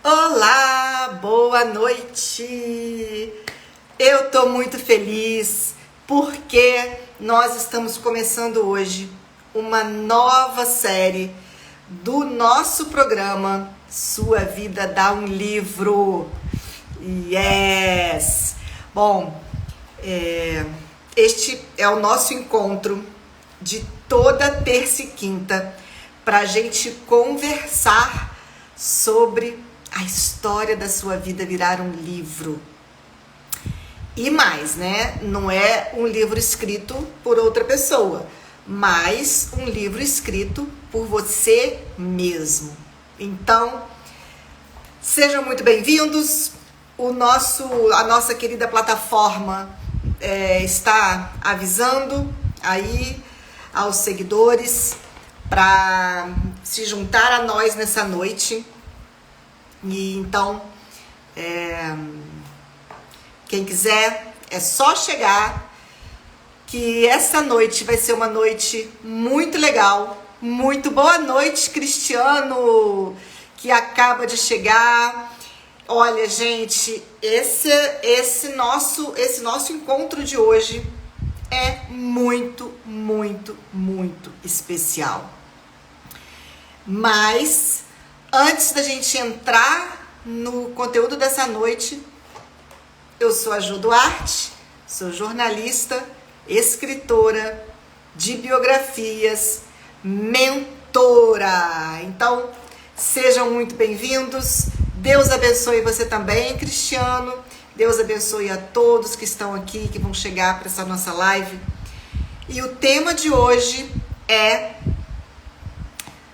Olá, boa noite! Eu tô muito feliz porque nós estamos começando hoje uma nova série do nosso programa Sua Vida Dá um Livro. Yes! Bom, este é o nosso encontro de toda terça e quinta para a gente conversar sobre a história da sua vida virar um livro. E mais, né? Não é um livro escrito por outra pessoa, mas um livro escrito por você mesmo. Então, sejam muito bem-vindos. A nossa querida plataforma está avisando aí aos seguidores para se juntar a nós nessa noite. E então, quem quiser, é só chegar, que essa noite vai ser uma noite muito legal. Muito boa noite, Cristiano, que acaba de chegar. Olha, gente, esse nosso encontro de hoje é muito, muito, muito especial. Mas antes da gente entrar no conteúdo dessa noite, eu sou a Jo Duarte, sou jornalista, escritora de biografias, mentora. Então, sejam muito bem-vindos. Deus abençoe você também, Cristiano. Deus abençoe a todos que estão aqui, que vão chegar para essa nossa live. E o tema de hoje é: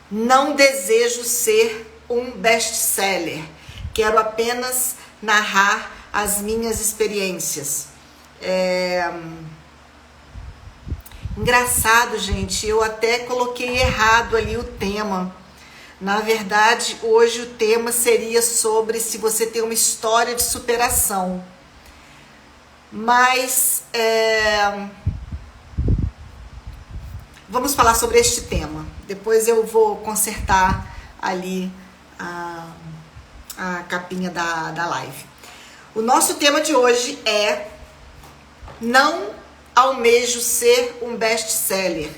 não desejo ser um best-seller. Quero apenas narrar as minhas experiências. Engraçado, gente, eu até coloquei errado ali o tema. Na verdade, hoje o tema seria sobre se você tem uma história de superação. Mas vamos falar sobre este tema. Depois eu vou consertar ali a capinha da live. O nosso tema de hoje é: não almejo ser um best-seller.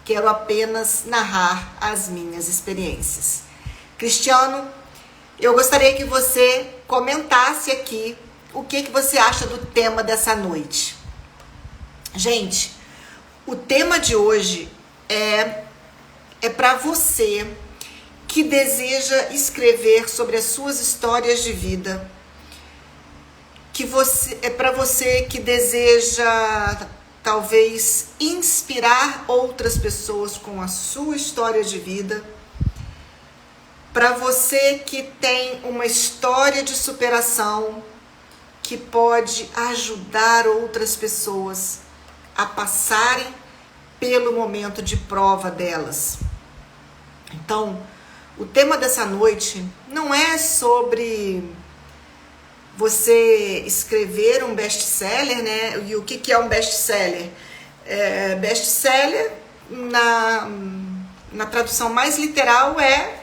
Quero apenas narrar as minhas experiências. Cristiano, eu gostaria que você comentasse aqui o que você acha do tema dessa noite. Gente, o tema de hoje é para você que deseja escrever sobre as suas histórias de vida, é para você que deseja talvez inspirar outras pessoas com a sua história de vida, para você que tem uma história de superação que pode ajudar outras pessoas a passarem pelo momento de prova delas. Então, o tema dessa noite não é sobre você escrever um best-seller, né? E o que é um best-seller? Best-seller, na tradução mais literal, é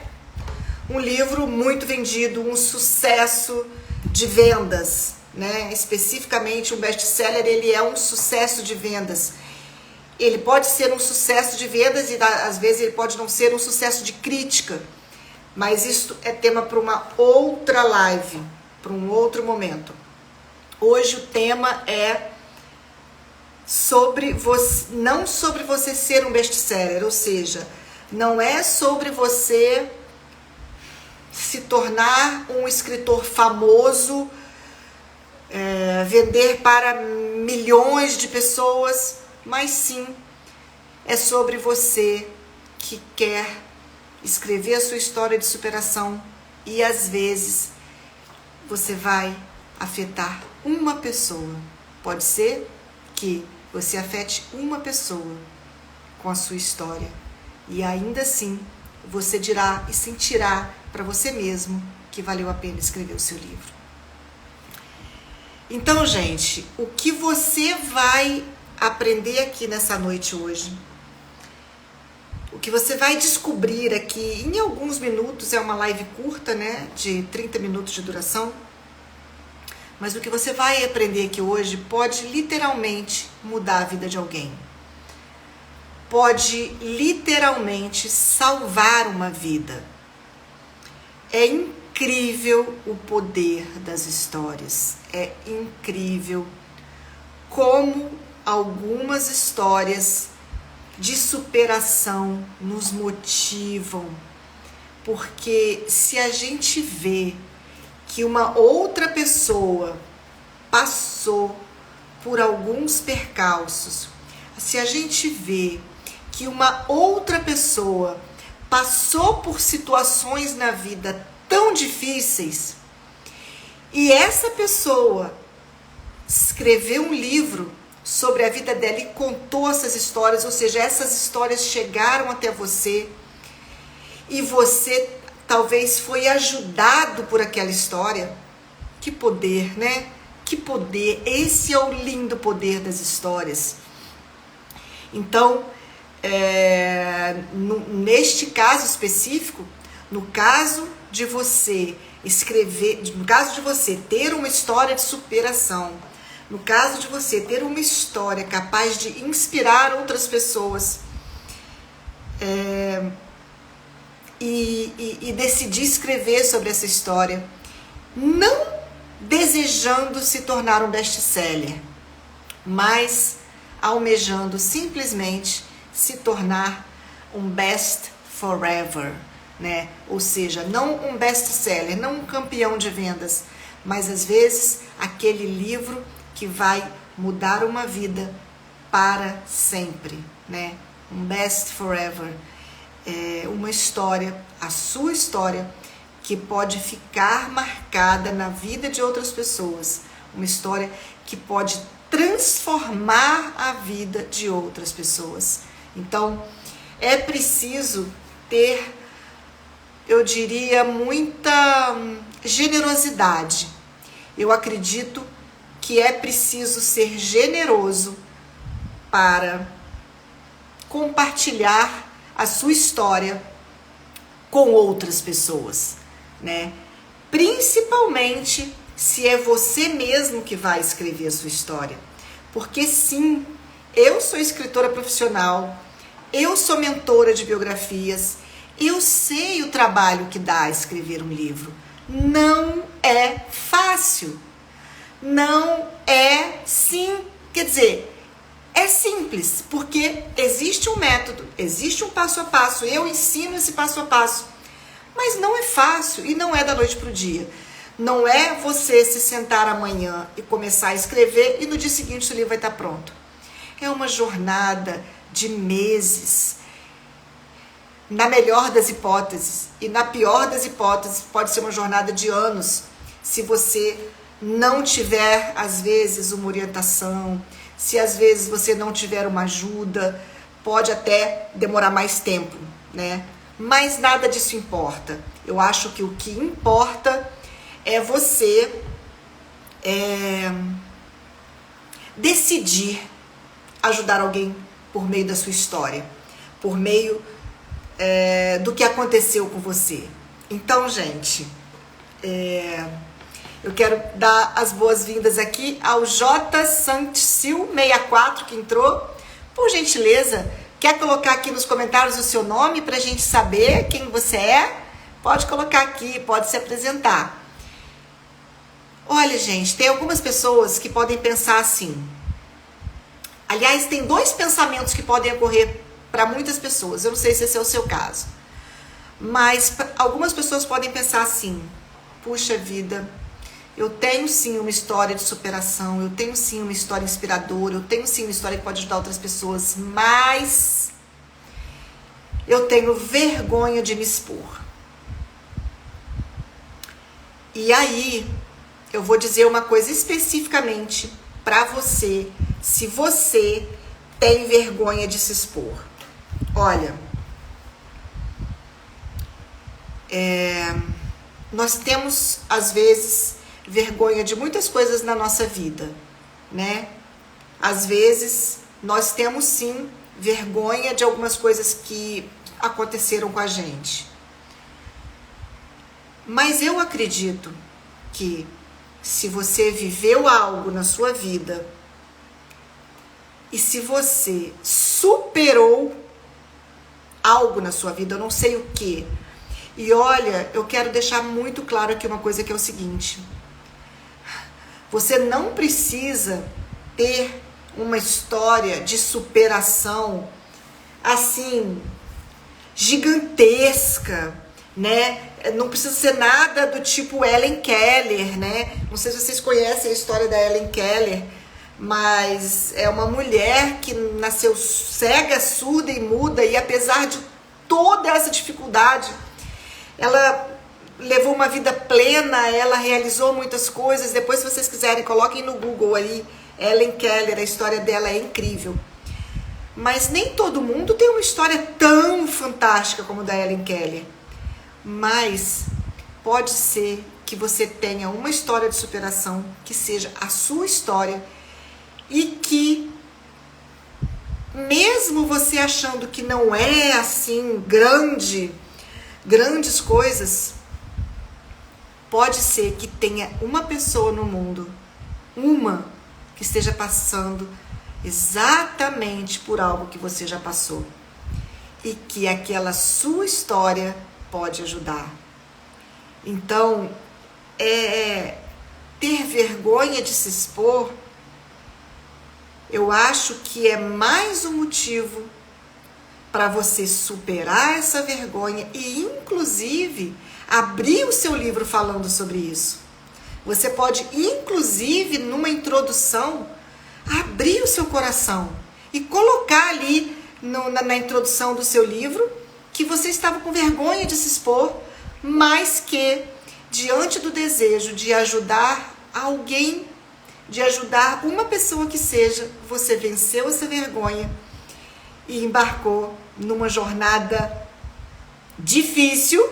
um livro muito vendido, um sucesso de vendas, né? Especificamente, um best-seller, ele é um sucesso de vendas. Ele pode ser um sucesso de vendas e às vezes ele pode não ser um sucesso de crítica, mas isso é tema para uma outra live, para um outro momento. Hoje o tema é sobre você, não sobre você ser um best-seller, ou seja, não é sobre você se tornar um escritor famoso, vender para milhões de pessoas, mas sim é sobre você que quer escrever a sua história de superação e às vezes você vai afetar uma pessoa. Pode ser que você afete uma pessoa com a sua história e ainda assim você dirá e sentirá para você mesmo que valeu a pena escrever o seu livro. Então, gente, o que você vai aprender aqui nessa noite hoje, o que você vai descobrir aqui em alguns minutos, é uma live curta, né, de 30 minutos de duração, mas o que você vai aprender aqui hoje pode literalmente mudar a vida de alguém. Pode literalmente salvar uma vida. É incrível o poder das histórias. É incrível como algumas histórias de superação nos motivam. Porque se a gente vê que uma outra pessoa passou por alguns percalços, se a gente vê que uma outra pessoa passou por situações na vida tão difíceis e essa pessoa escreveu um livro sobre a vida dela e contou essas histórias, ou seja, essas histórias chegaram até você e você talvez foi ajudado por aquela história. Que poder, né? Que poder! Esse é o lindo poder das histórias. Então, neste caso específico, no caso de você escrever, no caso de você ter uma história de superação, no caso de você ter uma história capaz de inspirar outras pessoas, e decidir escrever sobre essa história, não desejando se tornar um best-seller, mas almejando simplesmente se tornar um best forever, né? Ou seja, não um best-seller, não um campeão de vendas, mas às vezes aquele livro que vai mudar uma vida para sempre, né? Um best forever. É uma história, a sua história, que pode ficar marcada na vida de outras pessoas. Uma história que pode transformar a vida de outras pessoas. Então, é preciso ter, eu diria, muita generosidade. Eu acredito que é preciso ser generoso para compartilhar a sua história com outras pessoas, né? Principalmente se é você mesmo que vai escrever a sua história. Porque sim, eu sou escritora profissional, eu sou mentora de biografias, eu sei o trabalho que dá a escrever um livro. Não é fácil. Não é sim, quer dizer, é simples, porque existe um método, existe um passo a passo, eu ensino esse passo a passo, mas não é fácil e não é da noite para o dia. Não é você se sentar amanhã e começar a escrever e no dia seguinte o livro vai estar pronto. É uma jornada de meses, na melhor das hipóteses, e na pior das hipóteses pode ser uma jornada de anos, se você não tiver, às vezes, uma orientação, se às vezes você não tiver uma ajuda, pode até demorar mais tempo, né? Mas nada disso importa. Eu acho que o que importa é você decidir ajudar alguém por meio da sua história, por meio do que aconteceu com você. Então, gente, eu quero dar as boas-vindas aqui ao J. Santil 64 que entrou. Por gentileza, quer colocar aqui nos comentários o seu nome para a gente saber quem você é? Pode colocar aqui, pode se apresentar. Olha, gente, tem algumas pessoas que podem pensar assim. Aliás, tem dois pensamentos que podem ocorrer para muitas pessoas. Eu não sei se esse é o seu caso. Mas algumas pessoas podem pensar assim: puxa vida, eu tenho sim uma história de superação, eu tenho sim uma história inspiradora, eu tenho sim uma história que pode ajudar outras pessoas, mas eu tenho vergonha de me expor. E aí, eu vou dizer uma coisa especificamente para você, se você tem vergonha de se expor. Olha, nós temos, às vezes, vergonha de muitas coisas na nossa vida, né? Às vezes, nós temos sim vergonha de algumas coisas que aconteceram com a gente. Mas eu acredito que se você viveu algo na sua vida e se você superou algo na sua vida, eu não sei o que. E olha, eu quero deixar muito claro aqui uma coisa que é o seguinte: você não precisa ter uma história de superação assim gigantesca, né? Não precisa ser nada do tipo Helen Keller, né? Não sei se vocês conhecem a história da Helen Keller, mas é uma mulher que nasceu cega, surda e muda, e apesar de toda essa dificuldade, ela levou uma vida plena, ela realizou muitas coisas. Depois, se vocês quiserem, coloquem no Google aí, Helen Keller, a história dela é incrível. Mas nem todo mundo tem uma história tão fantástica como a da Helen Keller. Mas pode ser que você tenha uma história de superação que seja a sua história e que, mesmo você achando que não é assim grandes coisas, pode ser que tenha uma pessoa no mundo, que esteja passando exatamente por algo que você já passou e que aquela sua história pode ajudar. Então, ter vergonha de se expor, eu acho que é mais um motivo para você superar essa vergonha e, inclusive, abrir o seu livro falando sobre isso. Você pode, inclusive, numa introdução, abrir o seu coração e colocar ali na introdução do seu livro que você estava com vergonha de se expor, mas que, diante do desejo de ajudar alguém, de ajudar uma pessoa que seja, você venceu essa vergonha e embarcou numa jornada difícil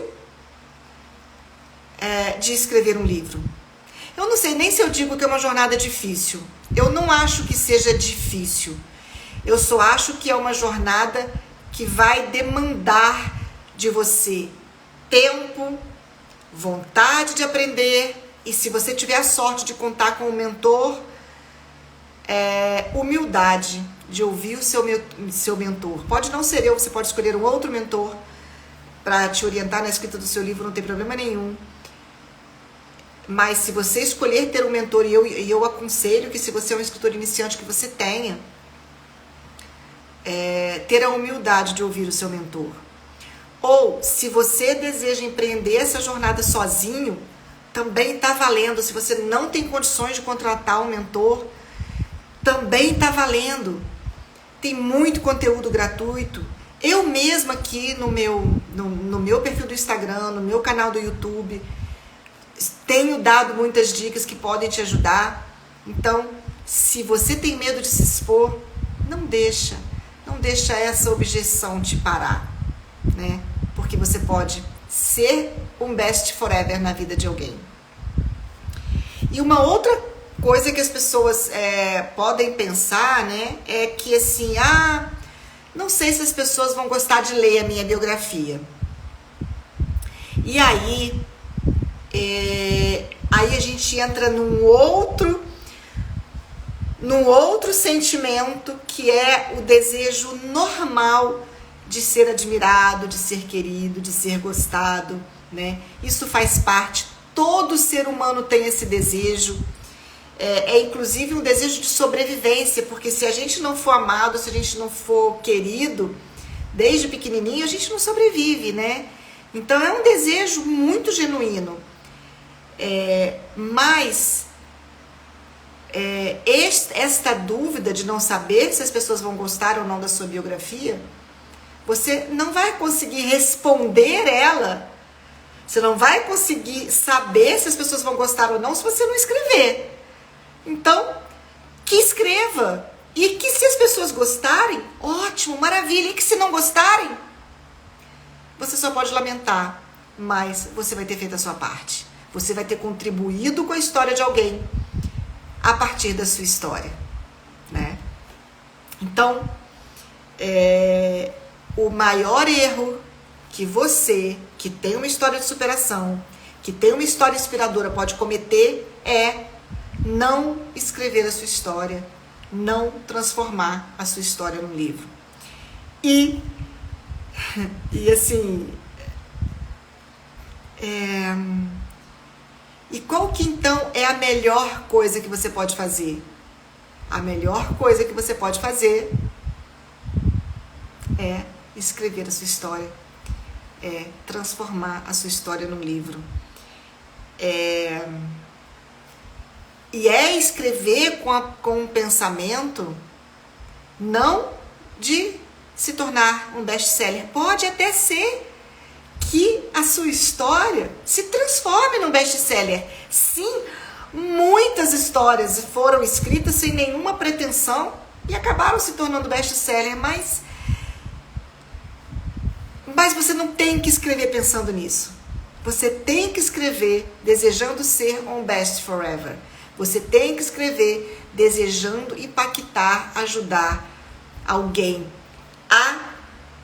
de escrever um livro. Eu não sei nem se eu digo que é uma jornada difícil. Eu não acho que seja difícil. Eu só acho que é uma jornada que vai demandar de você tempo, vontade de aprender e, se você tiver a sorte de contar com um mentor, humildade de ouvir o seu mentor. Pode não ser eu, você pode escolher um outro mentor para te orientar na escrita do seu livro, não tem problema nenhum. Mas se você escolher ter um mentor, e eu aconselho que, se você é um escritor iniciante, que você tenha, ter a humildade de ouvir o seu mentor. Ou, se você deseja empreender essa jornada sozinho, também está valendo. Se você não tem condições de contratar um mentor, também está valendo. Tem muito conteúdo gratuito. Eu mesma aqui no meu perfil do Instagram, no meu canal do YouTube, tenho dado muitas dicas que podem te ajudar. Então, se você tem medo de se expor, não deixa essa objeção te parar, né? Porque você pode ser um best forever na vida de alguém. E uma outra coisa que as pessoas podem pensar, né, é que assim, não sei se as pessoas vão gostar de ler a minha biografia. E aí a gente entra num outro sentimento, que é o desejo normal de ser admirado, de ser querido, de ser gostado, né? Isso faz parte, todo ser humano tem esse desejo, inclusive um desejo de sobrevivência, porque se a gente não for amado, se a gente não for querido, desde pequenininho, a gente não sobrevive, né? Então é um desejo muito genuíno. Mas esta dúvida de não saber se as pessoas vão gostar ou não da sua biografia, você não vai conseguir responder ela, você não vai conseguir saber se as pessoas vão gostar ou não se você não escrever. Então, que escreva, e que, se as pessoas gostarem, ótimo, maravilha, e que, se não gostarem, você só pode lamentar, mas você vai ter feito a sua parte. Você vai ter contribuído com a história de alguém a partir da sua história, né? Então, o maior erro que você, que tem uma história de superação, que tem uma história inspiradora, pode cometer é não escrever a sua história, não transformar a sua história num livro. E assim, e qual que então é a melhor coisa que você pode fazer? A melhor coisa que você pode fazer é escrever a sua história, é transformar a sua história num livro. E é escrever com um pensamento não de se tornar um best-seller. Pode até ser que a sua história se transforme num best-seller. Sim, muitas histórias foram escritas sem nenhuma pretensão e acabaram se tornando best-seller, mas você não tem que escrever pensando nisso. Você tem que escrever desejando ser um best forever. Você tem que escrever desejando impactar, ajudar alguém a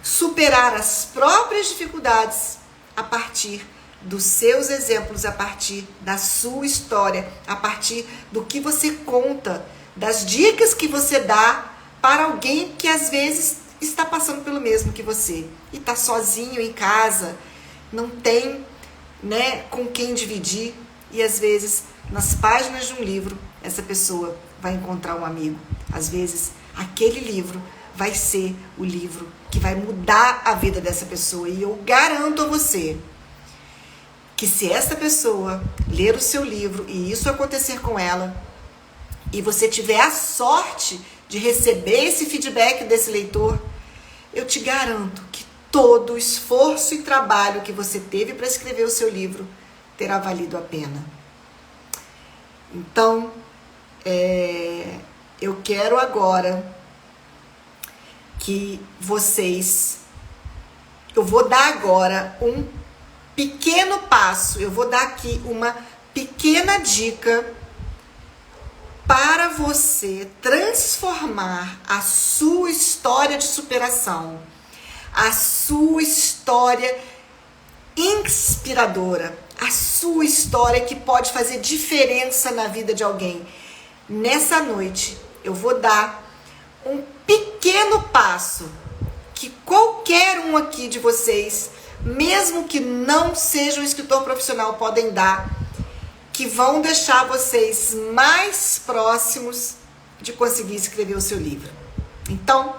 superar as próprias dificuldades a partir dos seus exemplos, a partir da sua história, a partir do que você conta, das dicas que você dá para alguém que às vezes está passando pelo mesmo que você e está sozinho em casa, não tem, com quem dividir, e às vezes nas páginas de um livro essa pessoa vai encontrar um amigo. Às vezes aquele livro vai ser o livro que vai mudar a vida dessa pessoa, e eu garanto a você que se essa pessoa ler o seu livro e isso acontecer com ela, e você tiver a sorte de receber esse feedback desse leitor, eu te garanto que todo o esforço e trabalho que você teve para escrever o seu livro terá valido a pena. Então, eu quero agora que vocês... Eu vou dar agora um pequeno passo, eu vou dar aqui uma pequena dica para você transformar a sua história de superação, a sua história inspiradora, a sua história que pode fazer diferença na vida de alguém. Nessa noite, eu vou dar um pequeno passo que qualquer um aqui de vocês, mesmo que não seja um escritor profissional, podem dar, que vão deixar vocês mais próximos de conseguir escrever o seu livro. Então,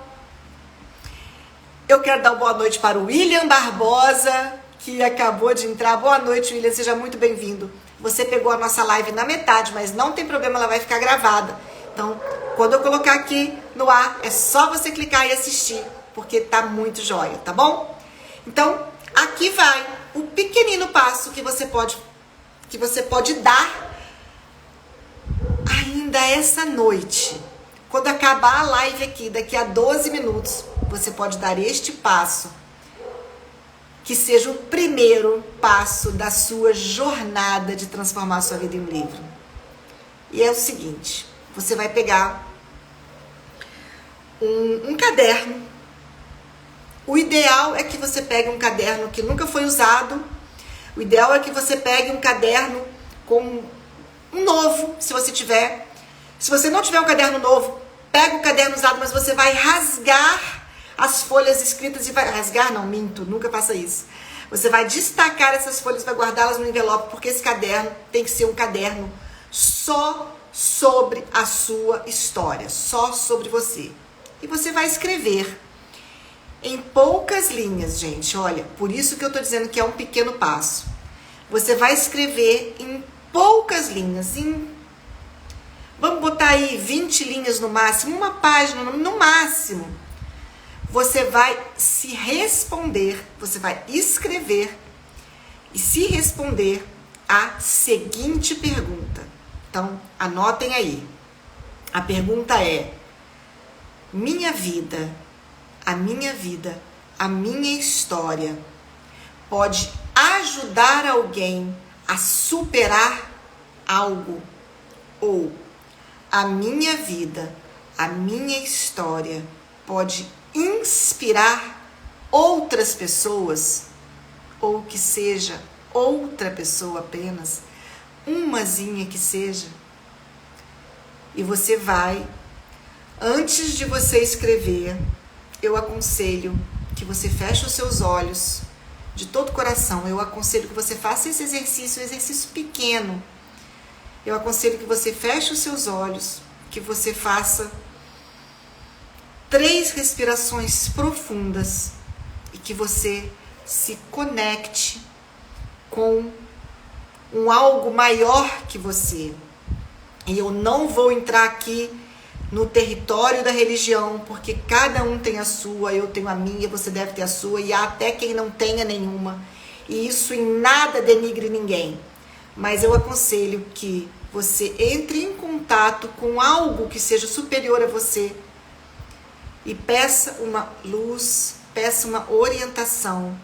eu quero dar uma boa noite para o William Barbosa, que acabou de entrar. Boa noite, William, seja muito bem-vindo. Você pegou a nossa live na metade, mas não tem problema, ela vai ficar gravada. Então, quando eu colocar aqui no ar, é só você clicar e assistir, porque tá muito jóia, tá bom? Então, aqui vai o pequenino passo que você pode dar ainda essa noite. Quando acabar a live aqui, daqui a 12 minutos, você pode dar este passo, que seja o primeiro passo da sua jornada de transformar a sua vida em um livro. E é o seguinte, você vai pegar um caderno. O ideal é que você pegue um caderno que nunca foi usado. O ideal é que você pegue um caderno com um novo, se você tiver. Se você não tiver um caderno novo, pega o caderno usado, mas você vai rasgar as folhas escritas e vai... Rasgar? Não, minto, nunca faça isso. Você vai destacar essas folhas, vai guardá-las no envelope, porque esse caderno tem que ser um caderno só sobre a sua história, só sobre você. E você vai escrever em poucas linhas, gente, olha, por isso que eu tô dizendo que é um pequeno passo. Você vai escrever em poucas linhas, vamos botar aí 20 linhas no máximo, uma página no máximo. Você vai se responder, você vai escrever e se responder a seguinte pergunta. Então, anotem aí. A pergunta é: minha vida, a minha história pode ajudar alguém a superar algo? Ou a minha vida, a minha história pode inspirar outras pessoas, ou que seja outra pessoa apenas, umazinha que seja, e você vai, antes de você escrever, eu aconselho que você feche os seus olhos de todo o coração. Eu aconselho que você faça esse exercício, um exercício pequeno. Eu aconselho que você feche os seus olhos, que você faça 3 respirações profundas e que você se conecte com um algo maior que você. E eu não vou entrar aqui no território da religião, porque cada um tem a sua, eu tenho a minha, você deve ter a sua, e há até quem não tenha nenhuma. E isso em nada denigre ninguém. Mas eu aconselho que você entre em contato com algo que seja superior a você e peça uma luz, peça uma orientação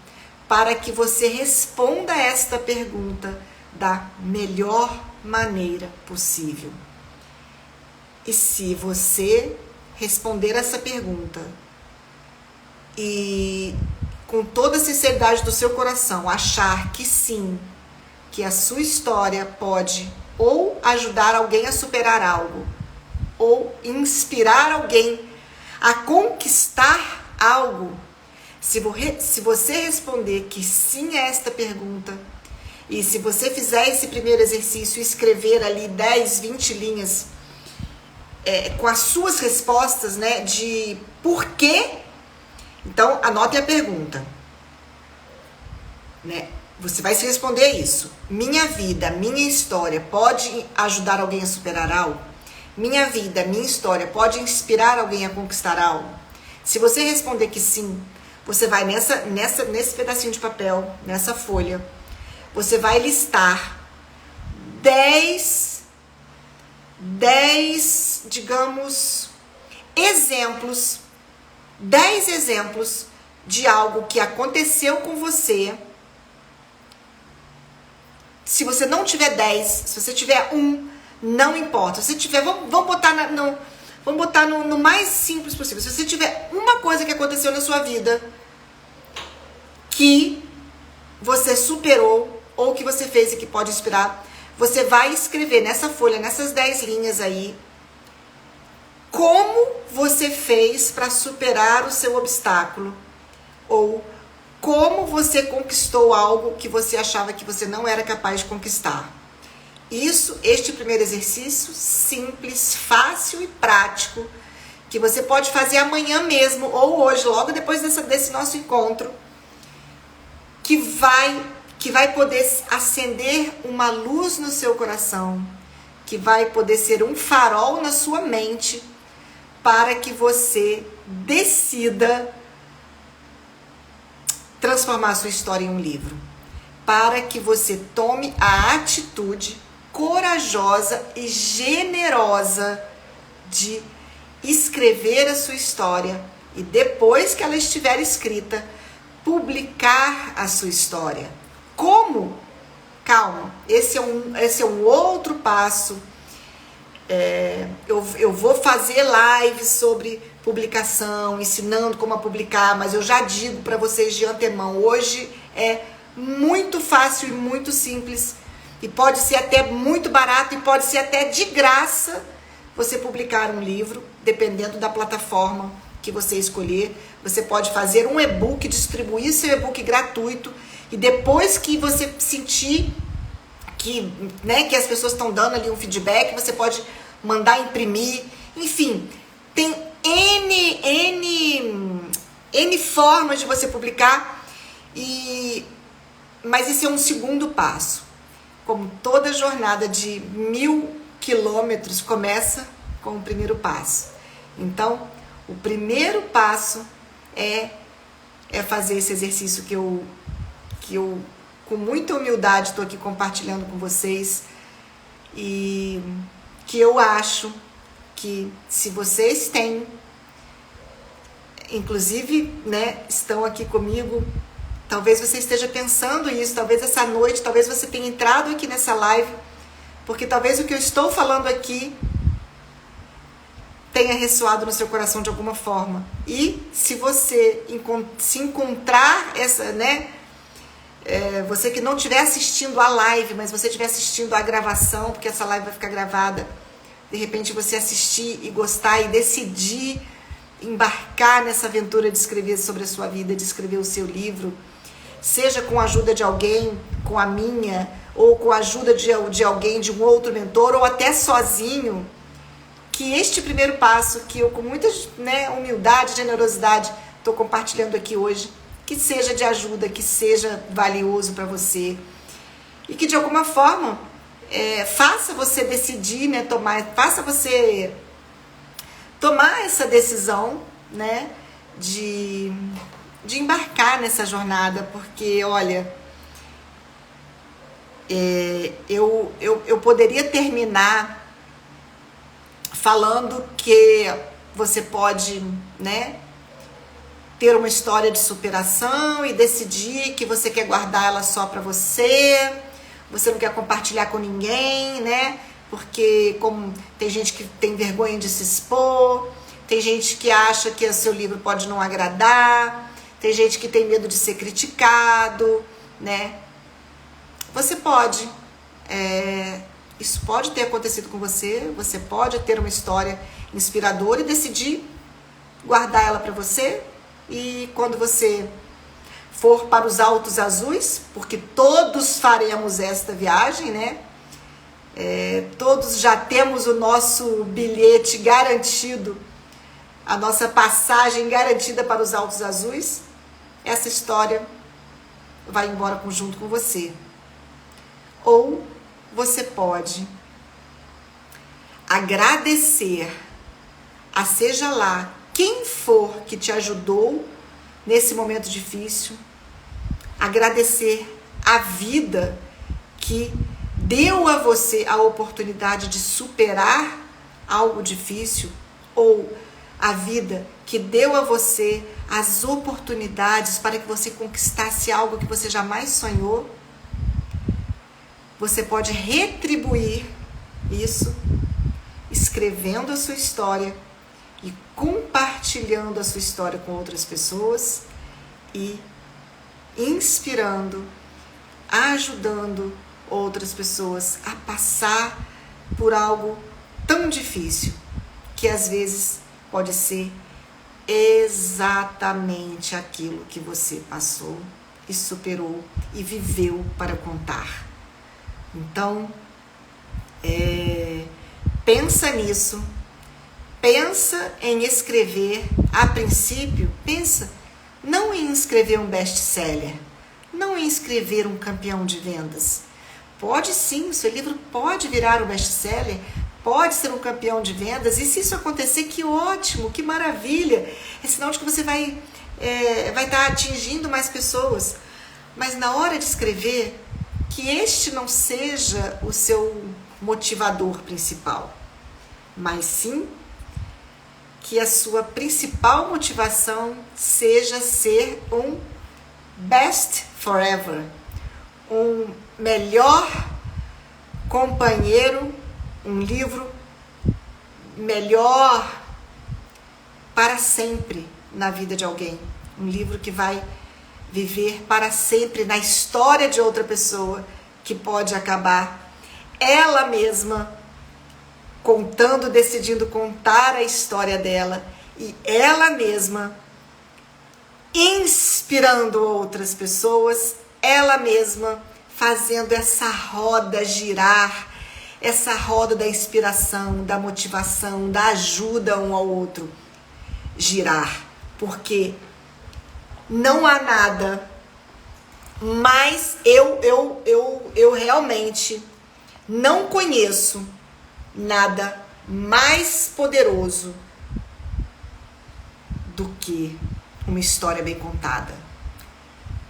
para que você responda esta pergunta da melhor maneira possível. E se você responder essa pergunta e com toda a sinceridade do seu coração achar que sim, que a sua história pode ou ajudar alguém a superar algo, ou inspirar alguém a conquistar algo, se você responder que sim a esta pergunta, e se você fizer esse primeiro exercício, escrever ali 10, 20 linhas com as suas respostas, né, de porquê. Então, anote a pergunta, né? Você vai se responder isso. Minha vida, minha história pode ajudar alguém a superar algo? Minha vida, minha história pode inspirar alguém a conquistar algo? Se você responder que sim, você vai nesse pedacinho de papel, nessa folha, você vai listar 10, digamos, exemplos, 10 exemplos de algo que aconteceu com você. Se você não tiver 10, se você tiver 1, não importa. Se você tiver, vamos botar no mais simples possível. Se você tiver uma coisa que aconteceu na sua vida que você superou ou que você fez e que pode inspirar, você vai escrever nessa folha, nessas 10 linhas aí, como você fez para superar o seu obstáculo, ou como você conquistou algo que você achava que você não era capaz de conquistar. Este primeiro exercício simples, fácil e prático, que você pode fazer amanhã mesmo, ou hoje, logo depois desse nosso encontro, que vai poder acender uma luz no seu coração, que vai poder ser um farol na sua mente, para que você decida transformar a sua história em um livro, para que você tome a atitude corajosa e generosa de escrever a sua história e depois que ela estiver escrita, publicar a sua história. Como? Calma, esse é um outro passo. Eu vou fazer lives sobre publicação, ensinando como a publicar, mas eu já digo para vocês de antemão, hoje é muito fácil e muito simples, e pode ser até muito barato, e pode ser até de graça você publicar um livro, dependendo da plataforma que você escolher. Você pode fazer um e-book, distribuir seu e-book gratuito, e depois que você sentir que as pessoas estão dando ali um feedback, você pode mandar imprimir. Enfim, tem N formas de você publicar, mas esse é um segundo passo. Como toda jornada de 1000 quilômetros começa com o primeiro passo. Então, o primeiro passo é fazer esse exercício que eu com muita humildade estou aqui compartilhando com vocês, e que eu acho que se vocês têm, inclusive, estão aqui comigo, talvez você esteja pensando isso, talvez essa noite, talvez você tenha entrado aqui nessa live, porque talvez o que eu estou falando aqui tenha ressoado no seu coração de alguma forma. E se você se encontrar essa, né? Você que não estiver assistindo a live, mas você estiver assistindo a gravação, porque essa live vai ficar gravada, de repente você assistir e gostar e decidir embarcar nessa aventura de escrever sobre a sua vida, de escrever o seu livro, seja com a ajuda de alguém, com a minha, ou com a ajuda de alguém, de um outro mentor, ou até sozinho, que este primeiro passo, que eu com muita, né, humildade e generosidade estou compartilhando aqui hoje, que seja de ajuda, que seja valioso para você, e que de alguma forma faça você decidir, né, faça você tomar essa decisão, né, de embarcar nessa jornada, porque, olha, eu poderia terminar falando que você pode, né, ter uma história de superação e decidir que você quer guardar ela só para você não quer compartilhar com ninguém, né? Porque como tem gente que tem vergonha de se expor, tem gente que acha que o seu livro pode não agradar, tem gente que tem medo de ser criticado, né? Você pode, isso pode ter acontecido com você, você pode ter uma história inspiradora e decidir guardar ela para você, e quando você for para os altos azuis, porque todos faremos esta viagem, né? Todos já temos o nosso bilhete garantido, a nossa passagem garantida para os altos azuis, essa história vai embora junto com você. Ou você pode agradecer a seja lá quem for que te ajudou nesse momento difícil, agradecer a vida que deu a você a oportunidade de superar algo difícil, ou a vida que deu a você as oportunidades para que você conquistasse algo que você jamais sonhou. Você pode retribuir isso escrevendo a sua história e compartilhando a sua história com outras pessoas e inspirando, ajudando outras pessoas a passar por algo tão difícil, que às vezes pode ser exatamente aquilo que você passou e superou e viveu para contar. Então, pensa nisso, pensa em escrever, a princípio, pensa não em escrever um best-seller, não em escrever um campeão de vendas. Pode sim, o seu livro pode virar um best-seller, pode ser um campeão de vendas, e se isso acontecer, que ótimo, que maravilha, é sinal de que você vai estar atingindo mais pessoas. Mas na hora de escrever, que este não seja o seu motivador principal, mas sim que a sua principal motivação seja ser um best forever, um melhor companheiro, um livro melhor para sempre na vida de alguém, um livro que vai viver para sempre na história de outra pessoa, que pode acabar ela mesma contando, decidindo contar a história dela, e ela mesma inspirando outras pessoas, ela mesma fazendo essa roda girar, essa roda da inspiração, da motivação, da ajuda um ao outro girar, porque não há nada mais, eu realmente não conheço nada mais poderoso do que uma história bem contada.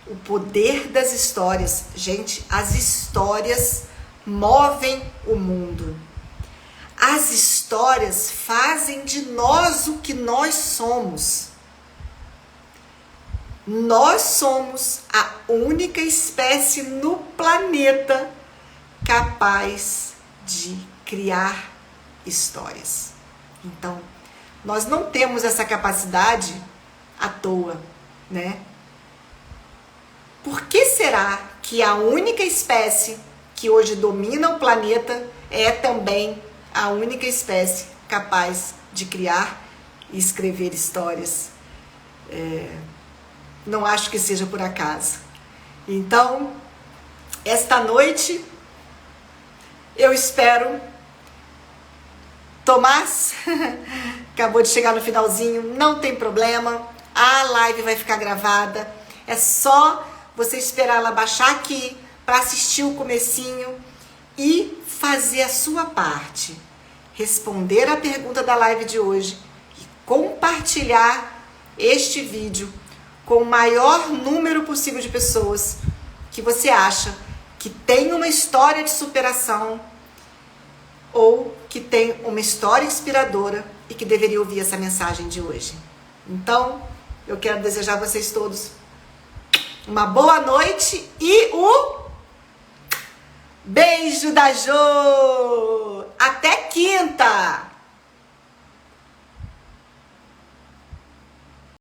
O poder das histórias, gente, as histórias movem o mundo. As histórias fazem de nós o que nós somos. Nós somos a única espécie no planeta capaz de criar histórias. Então, Nós não temos essa capacidade à toa, né? Por que será que a única espécie que hoje domina o planeta é também a única espécie capaz de criar e escrever histórias? Não acho que seja por acaso. Então, esta noite, eu espero... Tomás acabou de chegar no finalzinho, não tem problema, a live vai ficar gravada, é só você esperar ela baixar aqui para assistir o comecinho e fazer a sua parte, responder a pergunta da live de hoje e compartilhar este vídeo com o maior número possível de pessoas que você acha que tem uma história de superação ou que tem uma história inspiradora e que deveria ouvir essa mensagem de hoje. Então, eu quero desejar a vocês todos uma boa noite e o beijo da Jo!